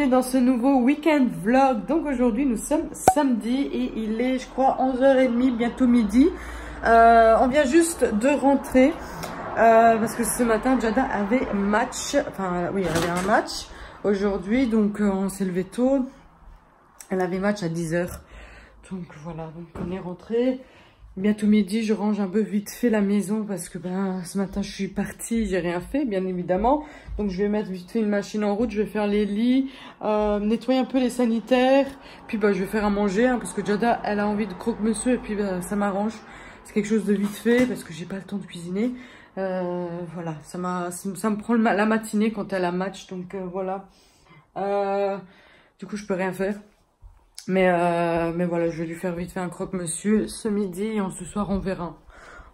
bienvenue dans ce nouveau week-end vlog. Donc aujourd'hui nous sommes samedi et il est je crois 11h30, bientôt midi. On vient juste de rentrer parce que ce matin Jada avait match, enfin oui elle avait un match aujourd'hui, donc on s'est levé tôt. Elle avait match à 10h, donc voilà, donc on est rentré. Bientôt midi, je range un peu vite fait la maison parce que ce matin je suis partie, j'ai rien fait bien évidemment. Donc je vais mettre vite fait une machine en route, je vais faire les lits, nettoyer un peu les sanitaires. Puis je vais faire à manger parce que Jada elle a envie de croque-monsieur et puis ça m'arrange. C'est quelque chose de vite fait parce que j'ai pas le temps de cuisiner. Voilà, ça me prend la matinée quand elle a match, donc voilà. Du coup je peux rien faire. Mais voilà, je vais lui faire vite fait un croque-monsieur ce midi et ce soir on verra.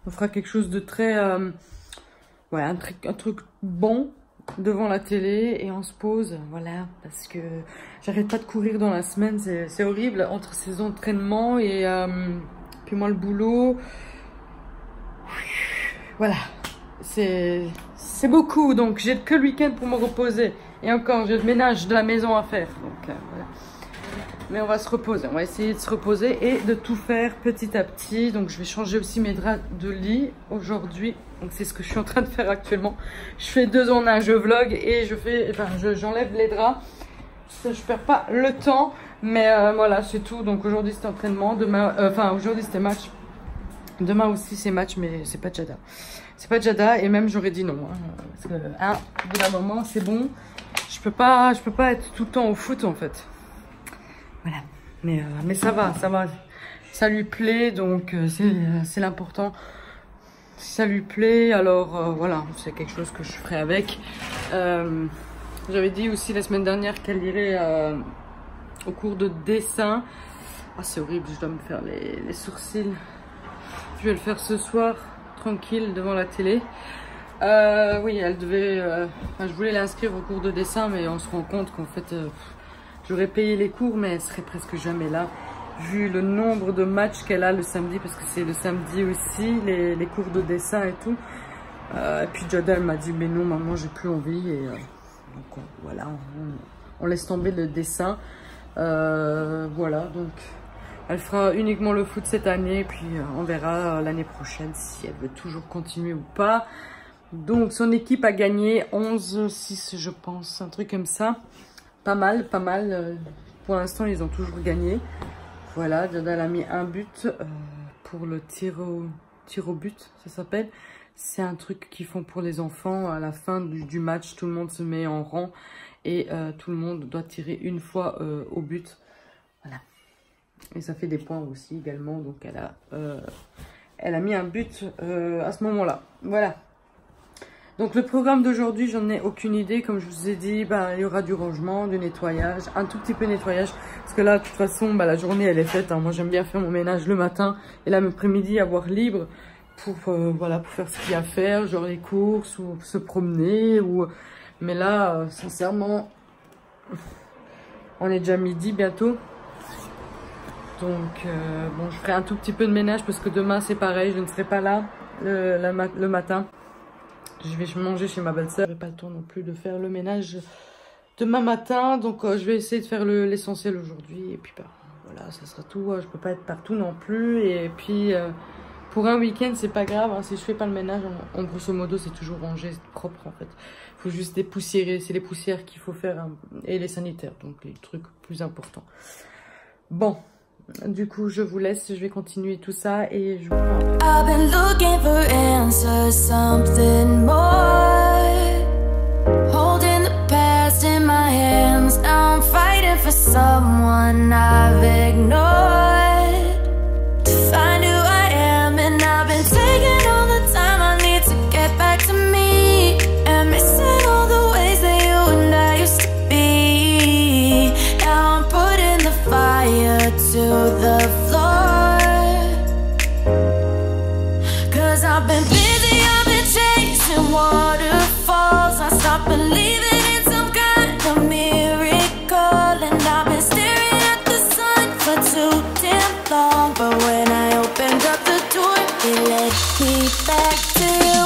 On fera quelque chose de très... ouais, un truc bon devant la télé et on se pose, voilà. Parce que j'arrête pas de courir dans la semaine, c'est horrible entre ces entraînements et puis moi le boulot. Voilà, c'est beaucoup, donc j'ai que le week-end pour me reposer. Et encore, j'ai le ménage de la maison à faire, donc voilà. Mais on va se reposer, on va essayer de se reposer et de tout faire petit à petit. Donc je vais changer aussi mes draps de lit aujourd'hui. Donc c'est ce que je suis en train de faire actuellement. Je fais 2 en 1, je vlog et j'enlève les draps. Ça, je perds pas le temps, mais voilà, c'est tout. Donc aujourd'hui c'était entraînement, demain, aujourd'hui c'était match. Demain aussi c'est match, mais c'est pas Jada. C'est pas Jada et même j'aurais dit non. Parce que au bout d'un moment c'est bon. Je peux pas être tout le temps au foot en fait. Voilà, mais ça va, ça lui plaît, donc c'est l'important. Si ça lui plaît, alors voilà, c'est quelque chose que je ferai avec. J'avais dit aussi la semaine dernière qu'elle irait au cours de dessin. Ah c'est horrible, je dois me faire les sourcils. Je vais le faire ce soir, tranquille, devant la télé. Oui, elle devait... je voulais l'inscrire au cours de dessin, mais on se rend compte qu'en fait... j'aurais payé les cours, mais elle serait presque jamais là, vu le nombre de matchs qu'elle a le samedi, parce que c'est le samedi aussi, les cours de dessin et tout. Et puis Jada, elle m'a dit, mais non, maman, j'ai plus envie. Et donc voilà, on laisse tomber le dessin. Voilà, donc elle fera uniquement le foot cette année, puis on verra l'année prochaine si elle veut toujours continuer ou pas. Donc son équipe a gagné 11-6, je pense, un truc comme ça. Pas mal. Pour l'instant, ils ont toujours gagné. Voilà, Jada a mis un but pour le tir au but, ça s'appelle. C'est un truc qu'ils font pour les enfants. À la fin du match, tout le monde se met en rang et tout le monde doit tirer une fois au but. Voilà. Et ça fait des points aussi également. Donc elle a mis un but à ce moment-là. Voilà. Donc le programme d'aujourd'hui, j'en ai aucune idée. Comme je vous ai dit, il y aura du rangement, du nettoyage, un tout petit peu de nettoyage. Parce que là, de toute façon, la journée, elle est faite. Moi, j'aime bien faire mon ménage le matin. Et l'après-midi, avoir libre pour faire ce qu'il y a à faire. Genre les courses ou se promener. Mais là, sincèrement, on est déjà midi bientôt. Donc, bon, je ferai un tout petit peu de ménage parce que demain, c'est pareil. Je ne serai pas là le matin. Je vais manger chez ma belle-sœur. J'ai pas le temps non plus de faire le ménage demain matin. Donc je vais essayer de faire l'essentiel aujourd'hui. Et puis voilà, ça sera tout. Je peux pas être partout non plus. Et puis pour un week-end, c'est pas grave. Si je fais pas le ménage, en grosso modo, c'est toujours rangé, c'est propre en fait. Il faut juste dépoussiérer. C'est les poussières qu'il faut faire et les sanitaires. Donc les trucs plus importants. Bon. Du coup, je vous laisse, je vais continuer tout ça et je vous parle. I've been looking for answers, something more. Holding the past in my hands, now I'm fighting for someone I've ignored. To find who I am, and I've been taking all the time I need to get back to me. And missing all the ways that you and I used to be. Now I'm putting the fire to the floor, 'cause I've been busy, I've been chasing waterfalls. I stopped believing in some kind of miracle, and I've been staring at the sun for too damn long. But when I opened up the door, it led me back to you.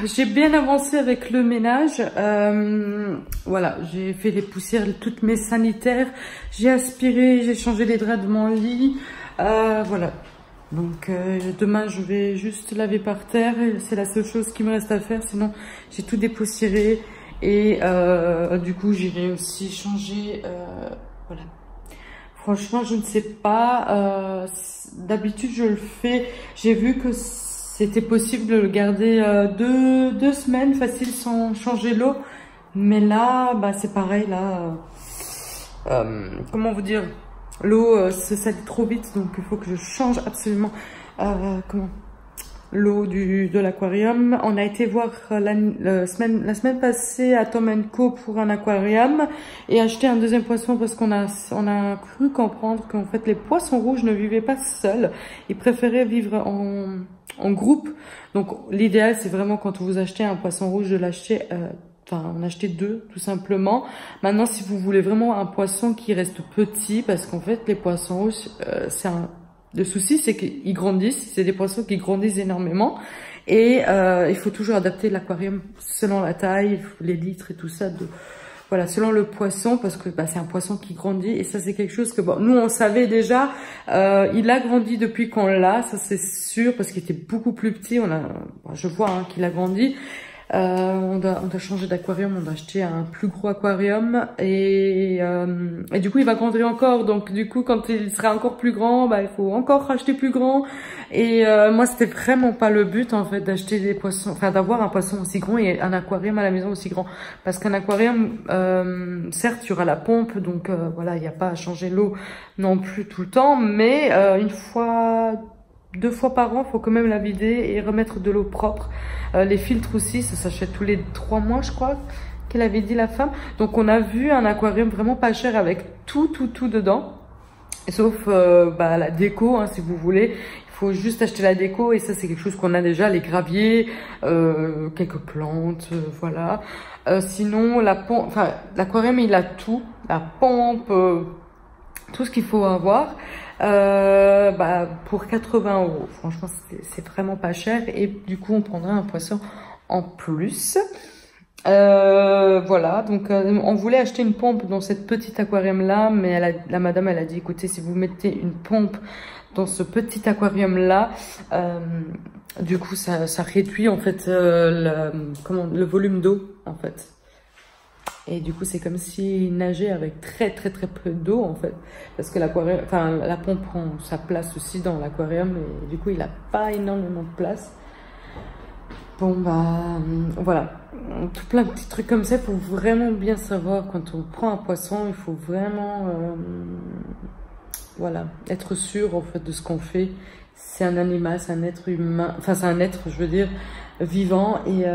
j'ai bien avancé avec le ménage. Voilà, j'ai fait les poussières, toutes mes sanitaires. J'ai aspiré, j'ai changé les draps de mon lit. Voilà. Donc demain, je vais juste laver par terre. C'est la seule chose qui me reste à faire. Sinon, j'ai tout dépoussiéré. Et du coup, j'irai aussi changer... voilà. Franchement, je ne sais pas. D'habitude, je le fais. J'ai vu que c'était possible de le garder deux semaines facile sans changer l'eau. Mais là, bah, c'est pareil. Là, comment vous dire, l'eau se salit trop vite. Donc, il faut que je change absolument l'eau de l'aquarium. On a été voir la semaine passée à Tom & Co pour un aquarium et acheter un deuxième poisson parce qu'on a cru comprendre qu'en fait les poissons rouges ne vivaient pas seuls. Ils préféraient vivre en groupe. Donc l'idéal c'est vraiment quand vous achetez un poisson rouge de l'acheter, en acheter deux tout simplement. Maintenant si vous voulez vraiment un poisson qui reste petit, parce qu'en fait les poissons rouges le souci, c'est qu'ils grandissent. C'est des poissons qui grandissent énormément. Et il faut toujours adapter l'aquarium selon la taille, les litres et tout ça. Voilà, selon le poisson, parce que bah, c'est un poisson qui grandit. Et ça, c'est quelque chose que bon, nous, on savait déjà. Il a grandi depuis qu'on l'a, ça c'est sûr, parce qu'il était beaucoup plus petit. Je vois qu'il a grandi. On doit changer d'aquarium, on doit acheter un plus gros aquarium et du coup il va grandir encore, donc du coup quand il sera encore plus grand, bah il faut encore acheter plus grand et moi c'était vraiment pas le but en fait d'acheter des poissons, enfin d'avoir un poisson aussi grand et un aquarium à la maison aussi grand, parce qu'un aquarium certes il y aura la pompe, donc voilà il n'y a pas à changer l'eau non plus tout le temps, mais deux fois par an, faut quand même la vider et remettre de l'eau propre. Les filtres aussi, ça s'achète tous les 3 mois, je crois, qu'elle avait dit la femme. Donc on a vu un aquarium vraiment pas cher avec tout dedans. Sauf la déco, hein, si vous voulez. Il faut juste acheter la déco et ça c'est quelque chose qu'on a déjà, les graviers, quelques plantes, voilà. Sinon, l'aquarium il a tout, la pompe, tout ce qu'il faut avoir. Pour 80 €. Franchement, c'est vraiment pas cher. Et du coup, on prendra un poisson en plus. Voilà, donc on voulait acheter une pompe dans cette petite aquarium-là, mais la madame, elle a dit, écoutez, si vous mettez une pompe dans ce petit aquarium-là, du coup, ça réduit en fait le volume d'eau, en fait. Et du coup, c'est comme s'il nageait avec très peu d'eau en fait, parce que la pompe prend sa place aussi dans l'aquarium et du coup, il n'a pas énormément de place. Bon voilà, tout plein de petits trucs comme ça. Il faut vraiment bien savoir quand on prend un poisson, il faut vraiment être sûr en fait de ce qu'on fait. C'est un animal, c'est un être humain, enfin c'est un être, je veux dire, vivant et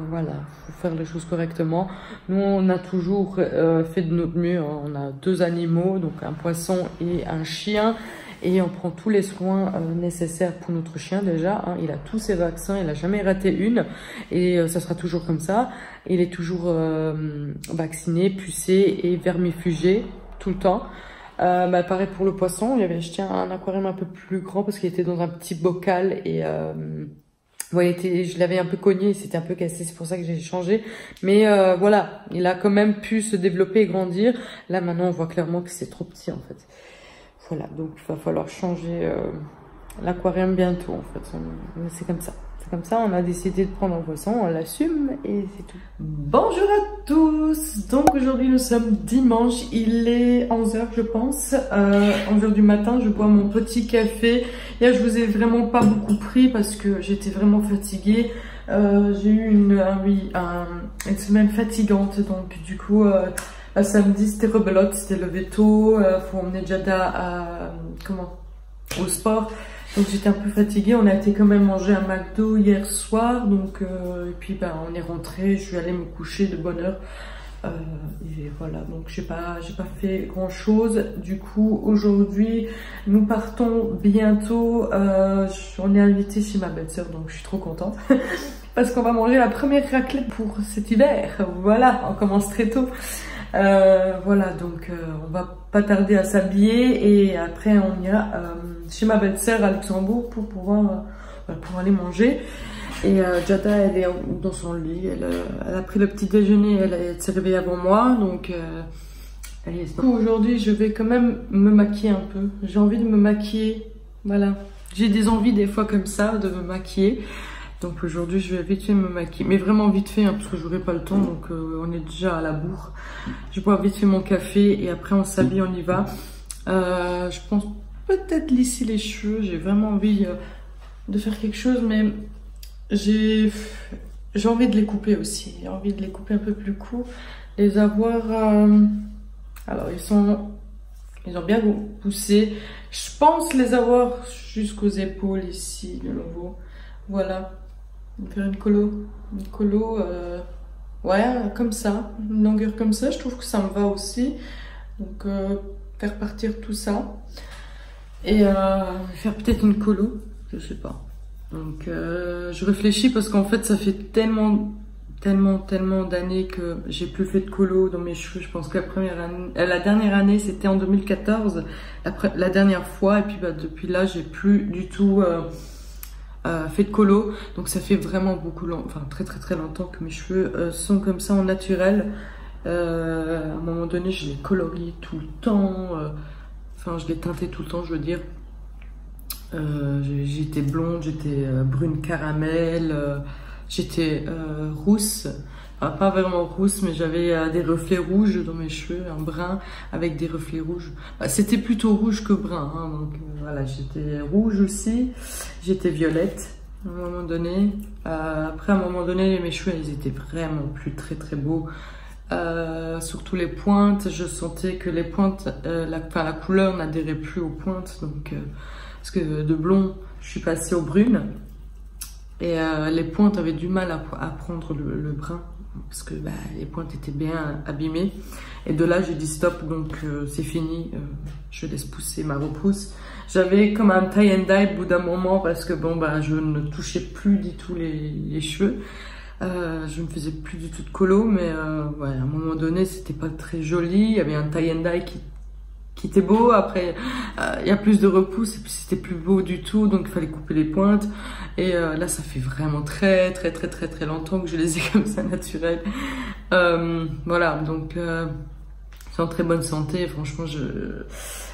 voilà, faut faire les choses correctement. Nous, on a toujours fait de notre mieux, hein. On a 2 animaux, donc un poisson et un chien, et on prend tous les soins nécessaires pour notre chien déjà, hein. Il a tous ses vaccins, il a jamais raté une, et ça sera toujours comme ça. Il est toujours vacciné, pucé et vermifugé tout le temps. Pareil pour le poisson, il avait acheté un aquarium un peu plus grand parce qu'il était dans un petit bocal et je l'avais un peu cogné, c'était un peu cassé, c'est pour ça que j'ai changé. Mais voilà, il a quand même pu se développer et grandir. Là maintenant on voit clairement que c'est trop petit en fait. Voilà, donc il va falloir changer l'aquarium bientôt en fait. C'est comme ça. Comme ça, on a décidé de prendre un poisson, on l'assume et c'est tout. Bonjour à tous. Donc aujourd'hui nous sommes dimanche, il est 11 h je pense, 11 h du matin, je bois mon petit café. Hier je vous ai vraiment pas beaucoup pris parce que j'étais vraiment fatiguée. J'ai eu une semaine fatigante, donc du coup samedi c'était rebelote, c'était levé tôt, faut emmener Jada au sport. Donc j'étais un peu fatiguée, on a été quand même manger un McDo hier soir, donc et puis on est rentré, je suis allée me coucher de bonne heure. Et voilà, donc j'ai pas fait grand chose. Du coup aujourd'hui nous partons bientôt, on est invité chez ma belle-sœur, donc je suis trop contente parce qu'on va manger la première raclette pour cet hiver. Voilà, on commence très tôt. Voilà, donc on va pas tarder à s'habiller et après on ira chez ma belle-sœur à Luxembourg pour pouvoir aller manger. Et Jada, elle est dans son lit. Elle a pris le petit déjeuner. Elle s'est réveillée avant moi. Donc, aujourd'hui, je vais quand même me maquiller un peu. J'ai envie de me maquiller. Voilà. J'ai des envies des fois comme ça de me maquiller. Donc aujourd'hui, je vais vite fait me maquiller. Mais vraiment vite fait, hein, parce que j'aurai pas le temps. Donc on est déjà à la bourre. Je bois vite fait mon café. Et après, on s'habille, on y va. Je pense peut-être lisser les cheveux. J'ai vraiment envie de faire quelque chose. Mais j'ai envie de les couper aussi. J'ai envie de les couper un peu plus courts. Les avoir... alors, ils ont bien poussé. Je pense les avoir jusqu'aux épaules ici, de nouveau. Voilà. Faire une colo. Une colo, ouais, comme ça. Une longueur comme ça. Je trouve que ça me va aussi. Donc, faire partir tout ça. Et faire peut-être une colo. Je sais pas. Donc, je réfléchis parce qu'en fait, ça fait tellement d'années que j'ai plus fait de colo dans mes cheveux. Je pense que la dernière année, c'était en 2014, la dernière fois. Et puis depuis là, j'ai plus du tout fait de colo. Donc ça fait vraiment très longtemps que mes cheveux sont comme ça en naturel. À un moment donné, je les colorie tout le temps. Enfin, je les teintais tout le temps, je veux dire. J'étais blonde, j'étais brune caramel. J'étais rousse, enfin, pas vraiment rousse, mais j'avais des reflets rouges dans mes cheveux, un brun avec des reflets rouges. C'était plutôt rouge que brun, hein, donc voilà, j'étais rouge aussi, j'étais violette à un moment donné. Après, à un moment donné, mes cheveux, ils étaient vraiment plus très beaux. Surtout les pointes, je sentais que les pointes, la couleur n'adhérait plus aux pointes, donc parce que de blond, je suis passée au brune. Et les pointes avaient du mal à prendre le brun parce que les pointes étaient bien abîmées. Et de là, j'ai dit stop, donc c'est fini. Je laisse pousser ma repousse. J'avais comme un tie and dye au bout d'un moment parce que je ne touchais plus du tout les cheveux. Je ne faisais plus du tout de colo, mais ouais, à un moment donné, c'était pas très joli. Il y avait un tie and dye qui était beau. Après, il y a plus de repousse et puis c'était plus beau du tout, donc il fallait couper les pointes. Et là, ça fait vraiment très longtemps que je les ai comme ça naturels. Voilà, donc ils sont en très bonne santé. Franchement,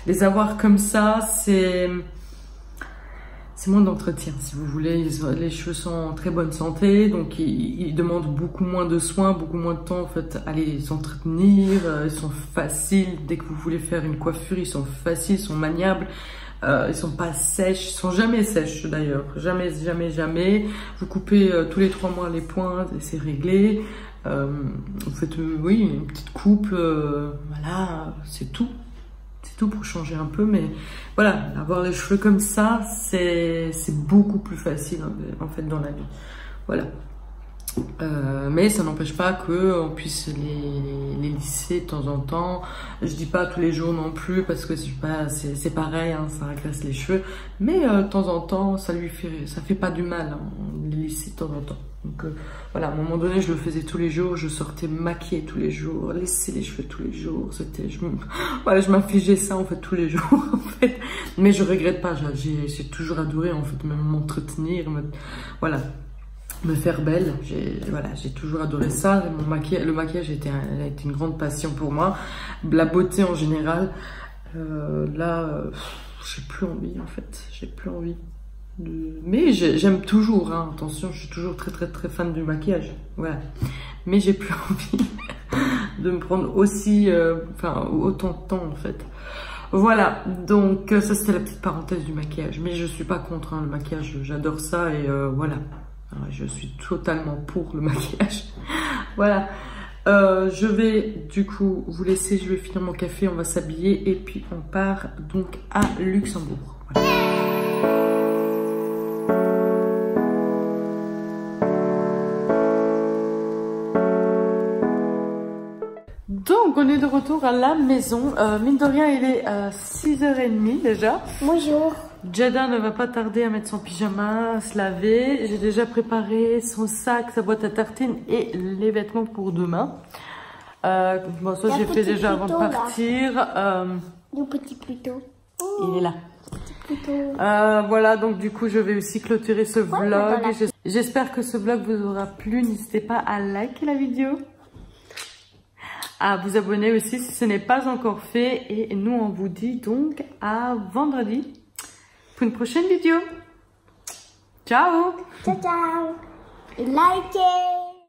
les avoir comme ça, c'est moins d'entretien, si vous voulez. Les cheveux sont en très bonne santé, donc ils demandent beaucoup moins de soins, beaucoup moins de temps en fait à les entretenir. Ils sont faciles, dès que vous voulez faire une coiffure, ils sont faciles, ils sont maniables. Ils sont pas sèches, ils sont jamais sèches d'ailleurs, jamais. Vous coupez tous les 3 mois les pointes et c'est réglé. Vous faites oui, une petite coupe, voilà, c'est tout. C'est tout pour changer un peu, mais voilà, avoir les cheveux comme ça, c'est beaucoup plus facile en fait dans la vie. Voilà. Mais ça n'empêche pas qu'on puisse les lisser de temps en temps. Je dis pas tous les jours non plus parce que c'est pareil, hein, ça agresse les cheveux. Mais de temps en temps, ça fait pas du mal, hein, les lisser de temps en temps. Donc voilà, à un moment donné, je le faisais tous les jours. Je sortais maquiller tous les jours, lisser les cheveux tous les jours. Voilà, je m'infligeais ça en fait tous les jours en fait. Mais je regrette pas. J'ai toujours adoré en fait, même m'entretenir, voilà. Me faire belle, j'ai toujours adoré ça. Le maquillage a été une grande passion pour moi. La beauté en général. Là, j'ai plus envie en fait. J'ai plus envie. Mais j'aime toujours, hein. Attention, je suis toujours très fan du maquillage. Voilà. Mais j'ai plus envie de me prendre aussi, autant de temps en fait. Voilà, donc ça c'était la petite parenthèse du maquillage. Mais je suis pas contre, hein, le maquillage, j'adore ça et voilà. Alors, je suis totalement pour le maquillage. Voilà. Je vais du coup vous laisser, je vais finir mon café, on va s'habiller et puis on part donc à Luxembourg. Voilà. Donc on est de retour à la maison. Mine de rien, il est 6h30 déjà. Bonjour. Jada ne va pas tarder à mettre son pyjama, à se laver. J'ai déjà préparé son sac, sa boîte à tartines et les vêtements pour demain. Bon, ça j'ai fait déjà avant de partir. Le petit pluto. Il est là. Voilà, donc du coup je vais aussi clôturer ce vlog. J'espère que ce vlog vous aura plu. N'hésitez pas à liker la vidéo, à vous abonner aussi si ce n'est pas encore fait. Et nous, on vous dit donc à vendredi pour une prochaine vidéo. Ciao! Ciao, ciao. Et likez!